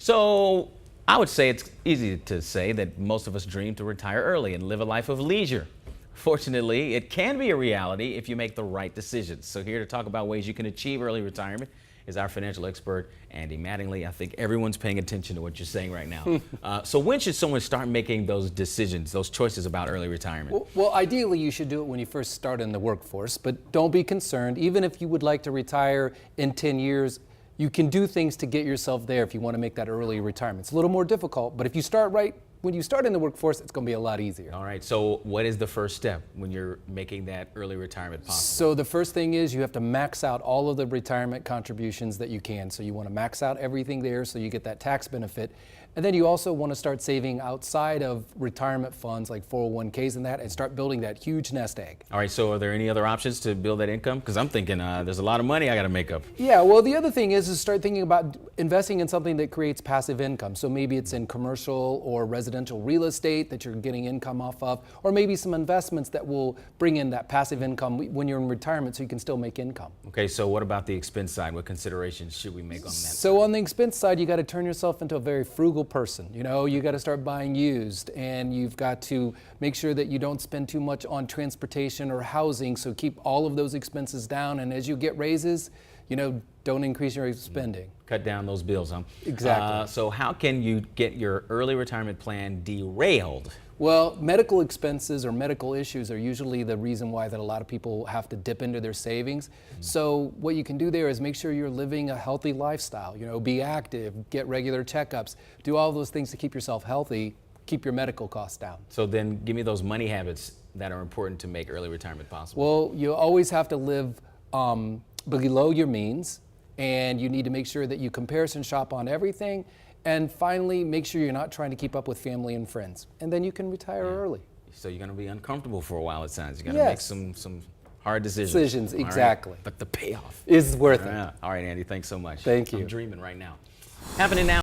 So I would say it's easy to say that most of us dream to retire early and live a life of leisure. Fortunately, it can be a reality if you make the right decisions. So here to talk about ways you can achieve early retirement is our financial expert, Andy Mattingly. I think everyone's paying attention to what you're saying right now. So when should someone start making those decisions, those choices about early retirement? Well, ideally, you should do it when you first start in the workforce, but don't be concerned. Even if you would like to retire in 10 years, you can do things to get yourself there if you want to make that early retirement. It's a little more difficult, but if you start right when you start in the workforce, it's going to be a lot easier. All right, so what is the first step when you're making that early retirement possible? So the first thing is you have to max out all of the retirement contributions that you can. So you want to max out everything there so you get that tax benefit. And then you also want to start saving outside of retirement funds like 401ks and that, and start building that huge nest egg. All right, so are there any other options to build that income? Because I'm thinking there's a lot of money I got to make up. Yeah, well, the other thing is start thinking about investing in something that creates passive income. So maybe it's in commercial or residential real estate that you're getting income off of, or maybe some investments that will bring in that passive income when you're in retirement so you can still make income. Okay, so what about the expense side? What considerations should we make on that? So on the expense side, you got to turn yourself into a very frugal person. You know, you got to start buying used, and you've got to make sure that you don't spend too much on transportation or housing. So keep all of those expenses down, and as you get raises, you know, don't increase your spending. Cut down those bills, huh? Exactly. So how can you get your early retirement plan derailed? Well, medical expenses or medical issues are usually the reason why that a lot of people have to dip into their savings. So what you can do there is make sure you're living a healthy lifestyle. You know, be active, get regular checkups, do all those things to keep yourself healthy, keep your medical costs down. So then give me those money habits that are important to make early retirement possible. Well, you always have to live below your means, and you need to make sure that you comparison shop on everything. And finally, make sure you're not trying to keep up with family and friends. And then you can retire early. So you're going to be uncomfortable for a while, it sounds. You're going to make some hard decisions. All exactly. Right? But the payoff is worth it. All right, Andy, thanks so much. Thank you. I'm dreaming right now. Happening now.